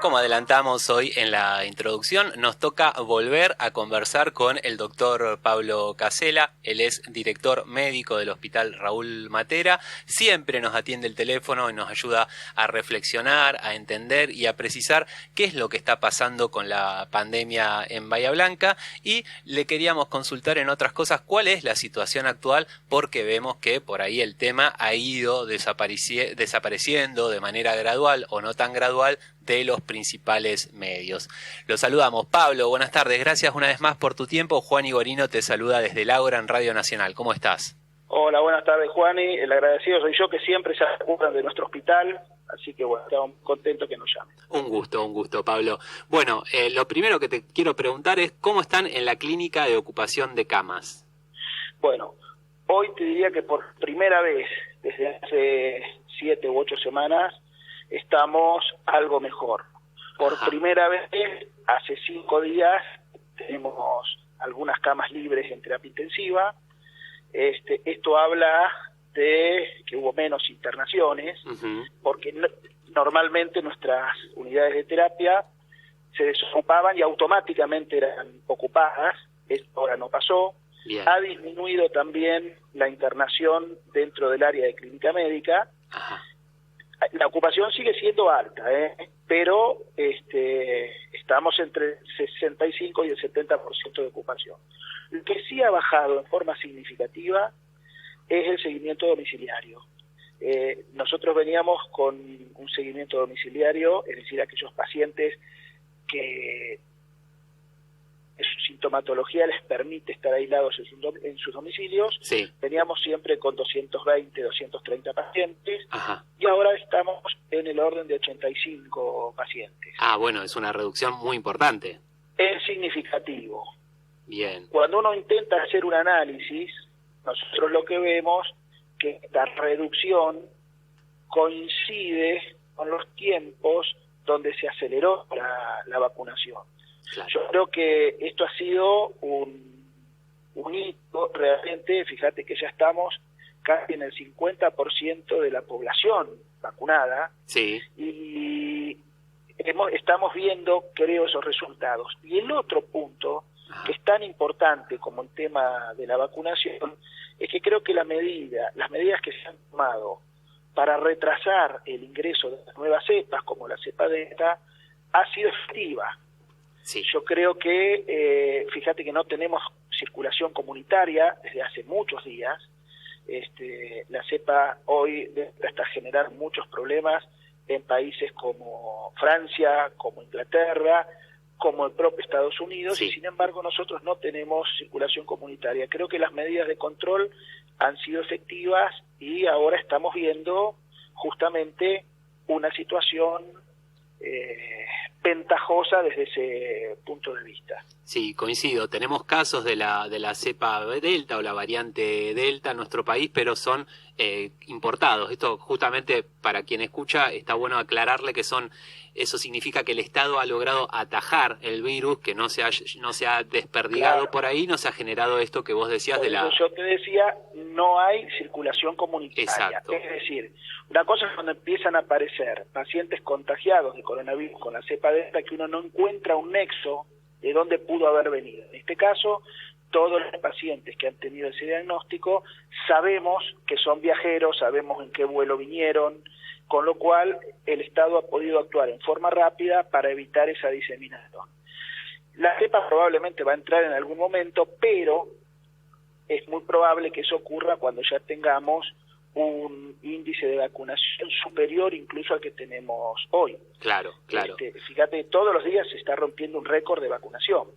Como adelantamos hoy en la introducción, nos toca volver a conversar con el doctor Pablo Casella. Él es director médico del Hospital Raúl Matera. Siempre nos atiende el teléfono y nos ayuda a reflexionar, a entender y a precisar qué es lo que está pasando con la pandemia en Bahía Blanca. Y le queríamos consultar en otras cosas cuál es la situación actual, porque vemos que por ahí el tema ha ido desapareciendo de manera gradual o no tan gradual de los principales medios. Los saludamos. Pablo, buenas tardes. Gracias una vez más por tu tiempo. Juan Igorino te saluda desde el Ágora en Radio Nacional. ¿Cómo estás? Hola, buenas tardes, Juani. El agradecido soy yo, que siempre se ocupan de nuestro hospital. Así que bueno, estamos contentos que nos llamen. Un gusto, Pablo. Bueno, lo primero que te quiero preguntar es ¿cómo están en la clínica de ocupación de camas? Bueno, hoy te diría que por primera vez desde hace 7 u 8 semanas estamos algo mejor. Por primera vez, hace 5 días, tenemos algunas camas libres en terapia intensiva. Esto habla de que hubo menos internaciones, porque normalmente nuestras unidades de terapia se desocupaban y automáticamente eran ocupadas. Esto ahora no pasó. Bien. Ha disminuido también la internación dentro del área de clínica médica. La ocupación sigue siendo alta, pero estamos entre el 65 y el 70% de ocupación. Lo que sí ha bajado en forma significativa es el seguimiento domiciliario. Nosotros veníamos con un seguimiento domiciliario, es decir, aquellos pacientes que su sintomatología les permite estar aislados en sus domicilios. Sí. Veníamos siempre con 220, 230 pacientes. Y ahora estamos en el orden de 85 pacientes. Bueno, es una reducción muy importante. Es significativo. Bien. Cuando uno intenta hacer un análisis, nosotros lo que vemos que esta reducción coincide con los tiempos donde se aceleró la vacunación. Claro. Yo creo que esto ha sido un hito realmente. Fíjate que ya estamos casi en el 50% de la población vacunada. Sí. Y estamos viendo, creo, esos resultados. Y el otro punto, que es tan importante como el tema de la vacunación, es que creo que las medidas que se han tomado para retrasar el ingreso de las nuevas cepas, como la cepa Delta, ha sido efectiva. Sí. Yo creo que, fíjate que no tenemos circulación comunitaria desde hace muchos días. La cepa hoy está generando muchos problemas en países como Francia, como Inglaterra, como el propio Estados Unidos, sí. Y sin embargo nosotros no tenemos circulación comunitaria. Creo que las medidas de control han sido efectivas y ahora estamos viendo justamente una situación ventajosa desde ese punto de vista. Sí, coincido. Tenemos casos de la cepa Delta o la variante Delta en nuestro país, pero son importados. Esto justamente para quien escucha está bueno aclararle que eso significa que el Estado ha logrado atajar el virus, que no se ha desperdigado. Claro. Por ahí, no se ha generado esto que vos decías por eso yo te decía, no hay circulación comunitaria. Exacto. Es decir, una cosa es cuando empiezan a aparecer pacientes contagiados de coronavirus con la cepa Delta, que uno no encuentra un nexo de dónde pudo haber venido. En este caso, todos los pacientes que han tenido ese diagnóstico sabemos que son viajeros, sabemos en qué vuelo vinieron, con lo cual el Estado ha podido actuar en forma rápida para evitar esa diseminación. La cepa probablemente va a entrar en algún momento, pero es muy probable que eso ocurra cuando ya tengamos un índice de vacunación superior incluso al que tenemos hoy. Claro. Fíjate, todos los días se está rompiendo un récord de vacunación.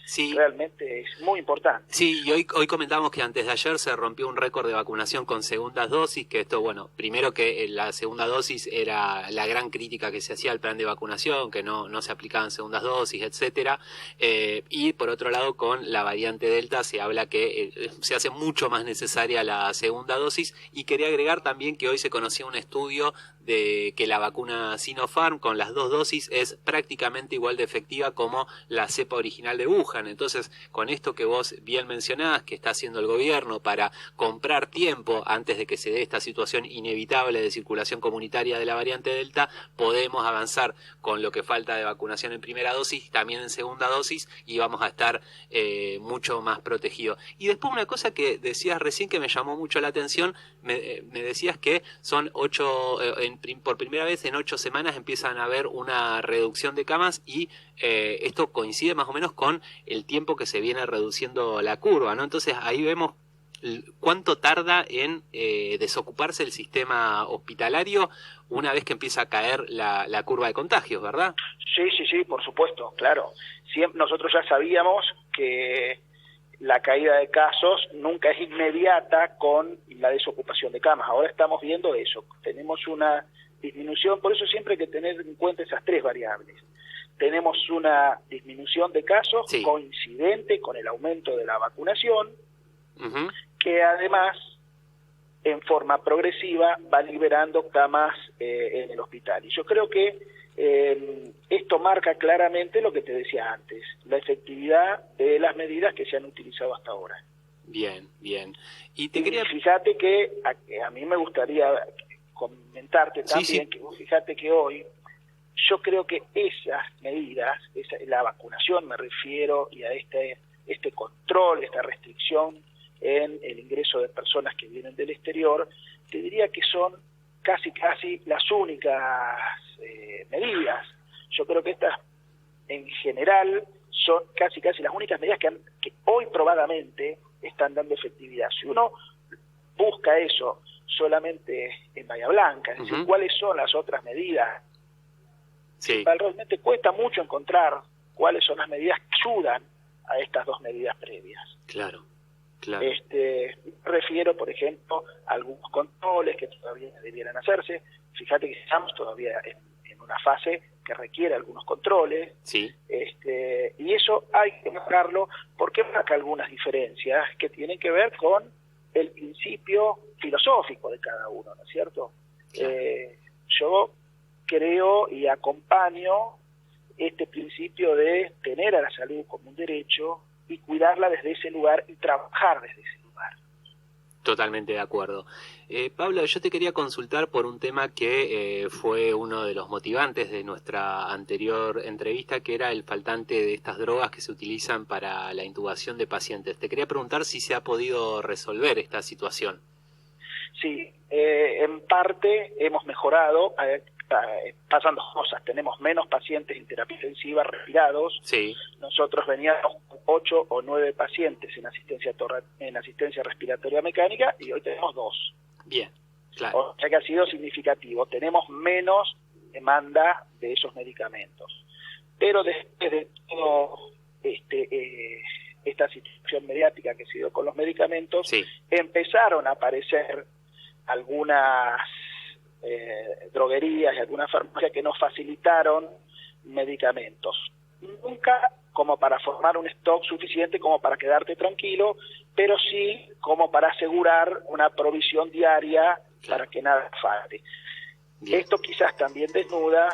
Sí. Realmente es muy importante. Sí, y hoy comentamos que antes de ayer se rompió un récord de vacunación con segundas dosis, que esto, bueno, primero que la segunda dosis era la gran crítica que se hacía al plan de vacunación, que no se aplicaban segundas dosis, etcétera, y por otro lado con la variante Delta se habla que se hace mucho más necesaria la segunda dosis, y quería agregar también que hoy se conocía un estudio de que la vacuna Sinopharm con las 2 dosis es prácticamente igual de efectiva como la cepa original de Wuhan. Entonces, con esto que vos bien mencionás, que está haciendo el gobierno para comprar tiempo antes de que se dé esta situación inevitable de circulación comunitaria de la variante Delta, podemos avanzar con lo que falta de vacunación en primera dosis, también en segunda dosis, y vamos a estar mucho más protegidos. Y después una cosa que decías recién que me llamó mucho la atención, me decías que son por primera vez en 8 semanas empiezan a haber una reducción de camas y esto coincide más o menos con el tiempo que se viene reduciendo la curva, ¿no? Entonces ahí vemos cuánto tarda en desocuparse el sistema hospitalario una vez que empieza a caer la curva de contagios, ¿verdad? Sí, por supuesto, claro. Nosotros ya sabíamos que la caída de casos nunca es inmediata con la desocupación de camas. Ahora estamos viendo eso. Tenemos una disminución, por eso siempre hay que tener en cuenta esas 3 variables. Tenemos una disminución de casos coincidente con el aumento de la vacunación, que además, en forma progresiva, va liberando camas en el hospital. Y yo creo que esto marca claramente lo que te decía antes, la efectividad de las medidas que se han utilizado hasta ahora. Bien. Y fíjate que a mí me gustaría comentarte también que fíjate que hoy yo creo que esas medidas, la vacunación me refiero, y a este control, esta restricción en el ingreso de personas que vienen del exterior, te diría que son casi las únicas medidas. Yo creo que estas en general son casi las únicas medidas que hoy probadamente están dando efectividad. Si uno busca eso solamente en Bahía Blanca, es decir, cuáles son las otras medidas, realmente cuesta mucho encontrar cuáles son las medidas que ayudan a estas 2 medidas previas. Claro. Refiero, por ejemplo, a algunos controles que todavía debieran hacerse. Fíjate que estamos todavía en una fase que requiere algunos controles. Y eso hay que marcarlo porque marca algunas diferencias que tienen que ver con el principio filosófico de cada uno, ¿no es cierto? Yo creo y acompaño este principio de tener a la salud como un derecho y cuidarla desde ese lugar y trabajar desde ese lugar. Totalmente de acuerdo. Pablo, yo te quería consultar por un tema que fue uno de los motivantes de nuestra anterior entrevista, que era el faltante de estas drogas que se utilizan para la intubación de pacientes. Te quería preguntar si se ha podido resolver esta situación. Sí, en parte hemos mejorado. Pasan 2 cosas, tenemos menos pacientes en terapia intensiva respirados. Nosotros veníamos 8 o 9 pacientes en asistencia respiratoria mecánica y hoy tenemos 2. Bien, claro. O sea que ha sido significativo, tenemos menos demanda de esos medicamentos. Pero después de todo esta situación mediática que ha sido con los medicamentos, empezaron a aparecer algunas droguerías y algunas farmacias que nos facilitaron medicamentos. Nunca como para formar un stock suficiente como para quedarte tranquilo, pero sí como para asegurar una provisión diaria para que nada falte. Esto quizás también desnuda,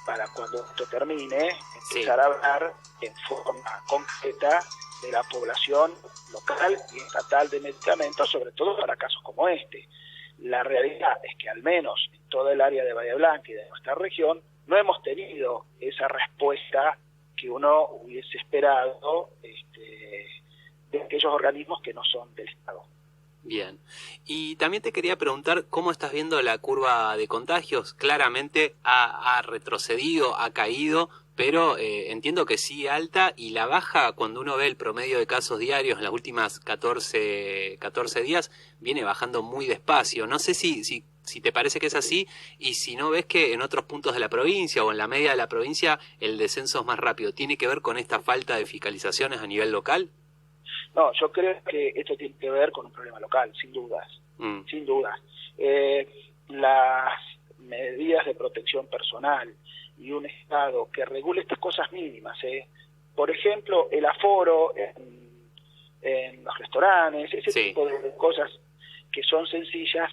para cuando esto termine, empezar a hablar en forma concreta de la población local y estatal de medicamentos, sobre todo para casos como este. La realidad es que al menos en toda el área de Bahía Blanca y de nuestra región no hemos tenido esa respuesta que uno hubiese esperado de aquellos organismos que no son del Estado. Bien. Y también te quería preguntar cómo estás viendo la curva de contagios. Claramente ha retrocedido, ha caído, pero entiendo que sigue alta, y la baja, cuando uno ve el promedio de casos diarios en las últimas 14 días, viene bajando muy despacio. No sé si te parece que es así, y si no ves que en otros puntos de la provincia o en la media de la provincia el descenso es más rápido. ¿Tiene que ver con esta falta de fiscalizaciones a nivel local? No, yo creo que esto tiene que ver con un problema local, sin dudas. Sin dudas. Las medidas de protección personal y un Estado que regule estas cosas mínimas, por ejemplo, el aforo en los restaurantes, ese tipo de cosas que son sencillas,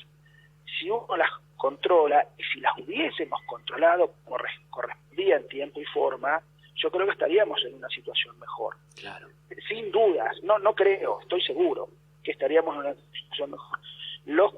si uno las controla, y si las hubiésemos controlado como correspondía en tiempo y forma, yo creo que estaríamos en una situación mejor. Claro. Sin dudas, no creo, estoy seguro que estaríamos en una situación mejor. Los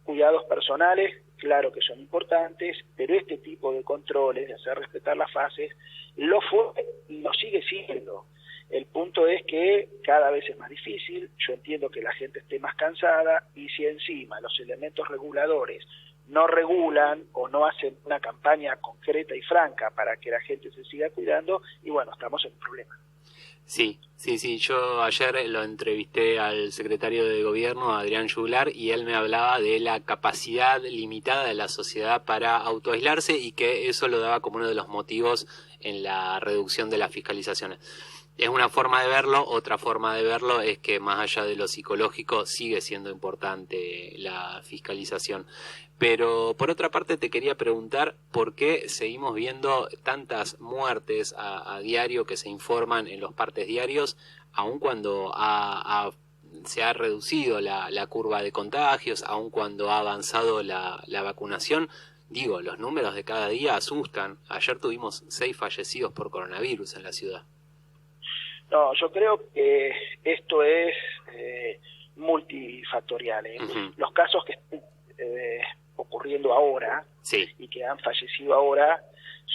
cuidados personales, claro que son importantes, pero este tipo de controles, de hacer respetar las fases, lo fue y lo sigue siendo. El punto es que cada vez es más difícil, yo entiendo que la gente esté más cansada, y si encima los elementos reguladores no regulan o no hacen una campaña concreta y franca para que la gente se siga cuidando, y bueno, estamos en un problema. Sí. Yo ayer lo entrevisté al secretario de Gobierno, Adrián Juglar, y él me hablaba de la capacidad limitada de la sociedad para autoaislarse y que eso lo daba como uno de los motivos en la reducción de las fiscalizaciones. Es una forma de verlo. Otra forma de verlo es que más allá de lo psicológico sigue siendo importante la fiscalización. Pero por otra parte te quería preguntar por qué seguimos viendo tantas muertes a diario que se informan en los partes diarios, aun cuando se ha reducido la curva de contagios, aun cuando ha avanzado la vacunación. Digo, los números de cada día asustan. Ayer tuvimos 6 fallecidos por coronavirus en la ciudad. No, yo creo que esto es multifactorial. Uh-huh. Los casos que están ocurriendo ahora, sí, y que han fallecido ahora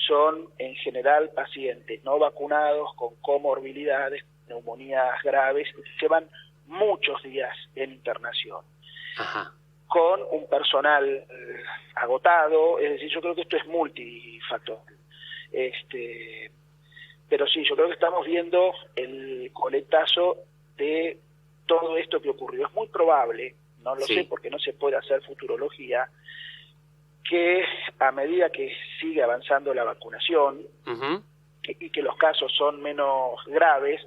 son en general pacientes no vacunados con comorbilidades, neumonías graves, que llevan muchos días en internación. Ajá. Con un personal agotado. Es decir, yo creo que esto es multifactorial. Pero sí, yo creo que estamos viendo el coletazo de todo esto que ocurrió. Es muy probable, no lo sé porque no se puede hacer futurología, que a medida que sigue avanzando la vacunación, uh-huh, y que los casos son menos graves,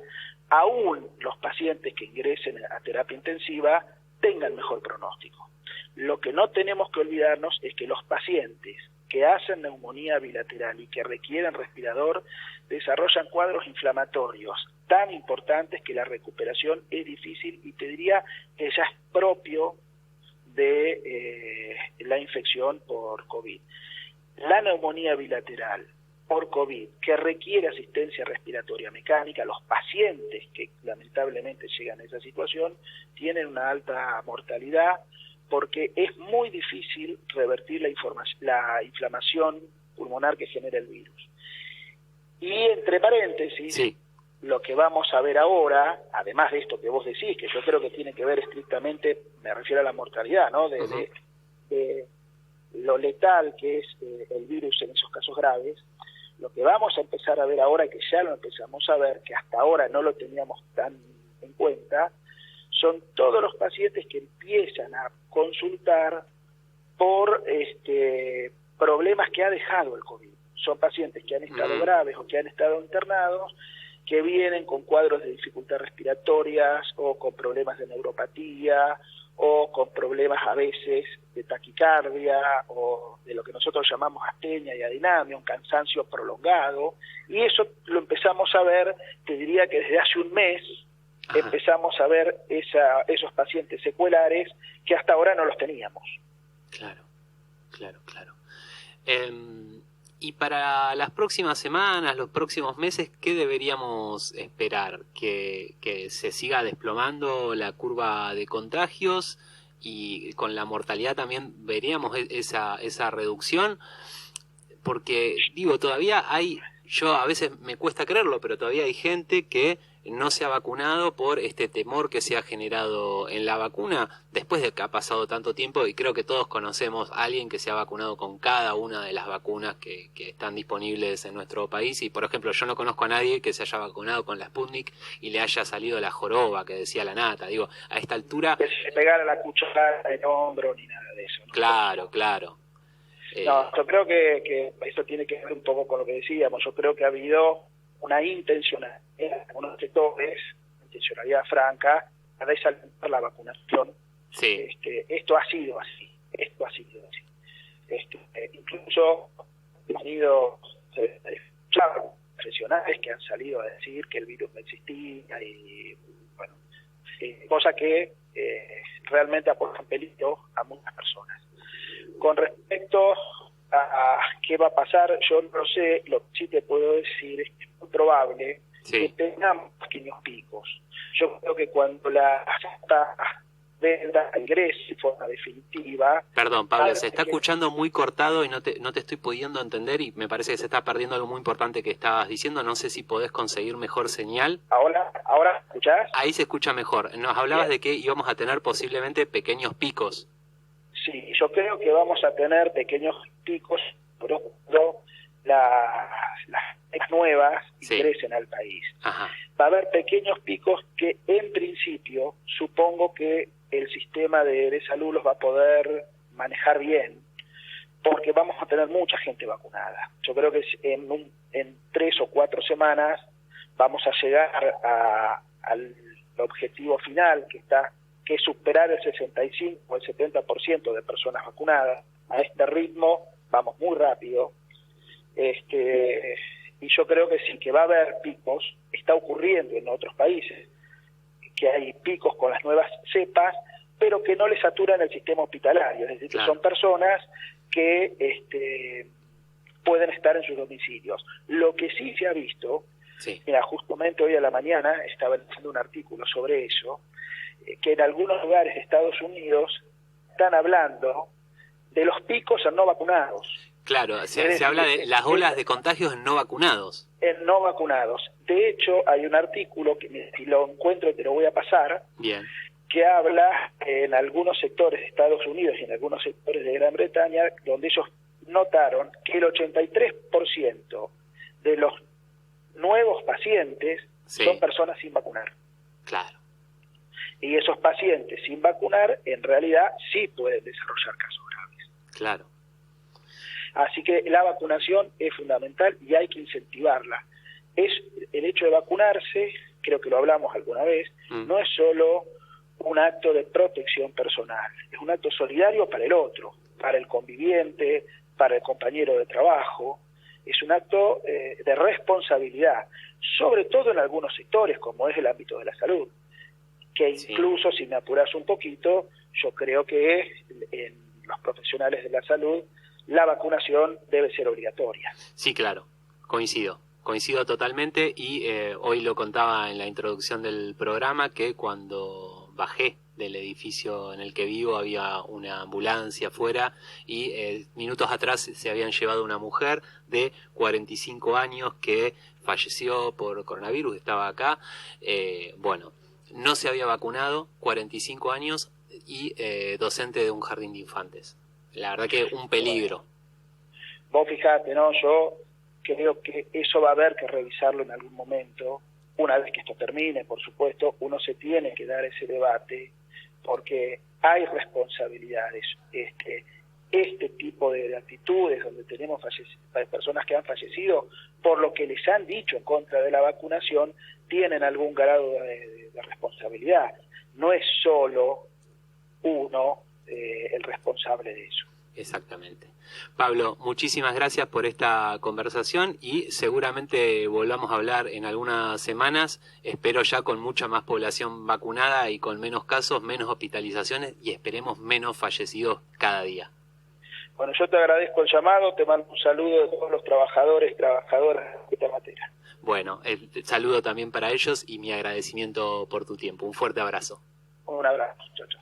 aún los pacientes que ingresen a terapia intensiva tengan mejor pronóstico. Lo que no tenemos que olvidarnos es que los pacientes que hacen neumonía bilateral y que requieren respirador desarrollan cuadros inflamatorios tan importantes que la recuperación es difícil, y te diría que ya es propio de la infección por COVID. La neumonía bilateral por COVID que requiere asistencia respiratoria mecánica, los pacientes que lamentablemente llegan a esa situación tienen una alta mortalidad, porque es muy difícil revertir la inflamación pulmonar que genera el virus. Y entre paréntesis, sí, lo que vamos a ver ahora, además de esto que vos decís, que yo creo que tiene que ver estrictamente, me refiero a la mortalidad, ¿no? De lo letal que es el virus en esos casos graves, lo que vamos a empezar a ver ahora, que ya lo empezamos a ver, que hasta ahora no lo teníamos tan en cuenta, son todos los pacientes que empiezan a consultar por problemas que ha dejado el COVID. Son pacientes que han estado graves o que han estado internados, que vienen con cuadros de dificultad respiratorias o con problemas de neuropatía o con problemas a veces de taquicardia o de lo que nosotros llamamos astenia y adinamia, un cansancio prolongado, y eso lo empezamos a ver, te diría que desde hace un mes. Ajá. Empezamos a ver esos pacientes secuelares que hasta ahora no los teníamos. Claro. Y para las próximas semanas, los próximos meses, ¿qué deberíamos esperar? ¿Que se siga desplomando la curva de contagios y con la mortalidad también veríamos esa reducción? Porque, digo, todavía yo a veces me cuesta creerlo, pero todavía hay gente que no se ha vacunado por este temor que se ha generado en la vacuna después de que ha pasado tanto tiempo, y creo que todos conocemos a alguien que se ha vacunado con cada una de las vacunas que están disponibles en nuestro país. Y por ejemplo, yo no conozco a nadie que se haya vacunado con la Sputnik y le haya salido la joroba que decía la nata. Digo, a esta altura... Que se pegara la cuchara en el hombro ni nada de eso, ¿no? Claro. No, yo creo que eso tiene que ver un poco con lo que decíamos. Yo creo que ha habido una intencionalidad en algunos sectores, intencionalidad franca, a desalentar la vacunación. Sí. Esto ha sido así. Incluso han tenido profesionales que han salido a decir que el virus no existía, y bueno, cosa que realmente aporta peligro a muchas personas. Con respecto a qué va a pasar, yo no lo sé, lo que sí te puedo decir es que es muy probable que tengamos pequeños picos. Yo creo que cuando la venda ingrese de forma definitiva... Perdón, Pablo, se está escuchando muy cortado y no te estoy pudiendo entender y me parece que se está perdiendo algo muy importante que estabas diciendo. No sé si podés conseguir mejor señal. ¿Ahora escuchás? Ahí se escucha mejor. Nos hablabas Bien. de que íbamos a tener posiblemente pequeños picos. Sí, yo creo que vamos a tener pequeños picos cuando las nuevas ingresen al país. Ajá. Va a haber pequeños picos que en principio supongo que el sistema de salud los va a poder manejar bien, porque vamos a tener mucha gente vacunada. Yo creo que en 3 o 4 semanas vamos a llegar al objetivo final, que es superar el 65 o el 70% de personas vacunadas. A este ritmo vamos muy rápido. Y yo creo que sí, que va a haber picos, está ocurriendo en otros países, que hay picos con las nuevas cepas, pero que no les saturan el sistema hospitalario, es decir, que son personas que pueden estar en sus domicilios. Lo que sí se ha visto, mira, justamente hoy a la mañana estaba leyendo un artículo sobre eso, que en algunos lugares de Estados Unidos están hablando de los picos en no vacunados. Claro, se habla de las olas de contagios en no vacunados. En no vacunados. De hecho, hay un artículo que si lo encuentro te lo voy a pasar, bien, que habla en algunos sectores de Estados Unidos y en algunos sectores de Gran Bretaña, donde ellos notaron que el 83% de los nuevos pacientes son personas sin vacunar. Claro. Y esos pacientes sin vacunar, en realidad, sí pueden desarrollar casos graves. Claro. Así que la vacunación es fundamental y hay que incentivarla. Es el hecho de vacunarse, creo que lo hablamos alguna vez, no es solo un acto de protección personal, es un acto solidario para el otro, para el conviviente, para el compañero de trabajo, es un acto de responsabilidad, sobre todo en algunos sectores, como es el ámbito de la salud, que incluso, si me apuras un poquito, yo creo que en los profesionales de la salud la vacunación debe ser obligatoria. Sí, claro, coincido totalmente y hoy lo contaba en la introducción del programa que cuando bajé del edificio en el que vivo había una ambulancia afuera y minutos atrás se habían llevado una mujer de 45 años que falleció por coronavirus, estaba acá, bueno, no se había vacunado, 45 años y docente de un jardín de infantes. La verdad que un peligro. Vos fijate, ¿no? Yo creo que eso va a haber que revisarlo en algún momento. Una vez que esto termine, por supuesto, uno se tiene que dar ese debate porque hay responsabilidades. Este tipo de actitudes donde tenemos personas que han fallecido por lo que les han dicho en contra de la vacunación tienen algún grado de responsabilidad. No es solo uno el responsable de eso. Exactamente. Pablo, muchísimas gracias por esta conversación y seguramente volvamos a hablar en algunas semanas, espero ya con mucha más población vacunada y con menos casos, menos hospitalizaciones y esperemos menos fallecidos cada día. Bueno, yo te agradezco el llamado, te mando un saludo de todos los trabajadores y trabajadoras de esta materia. Bueno, el saludo también para ellos y mi agradecimiento por tu tiempo. Un fuerte abrazo. Un abrazo, chao, chao.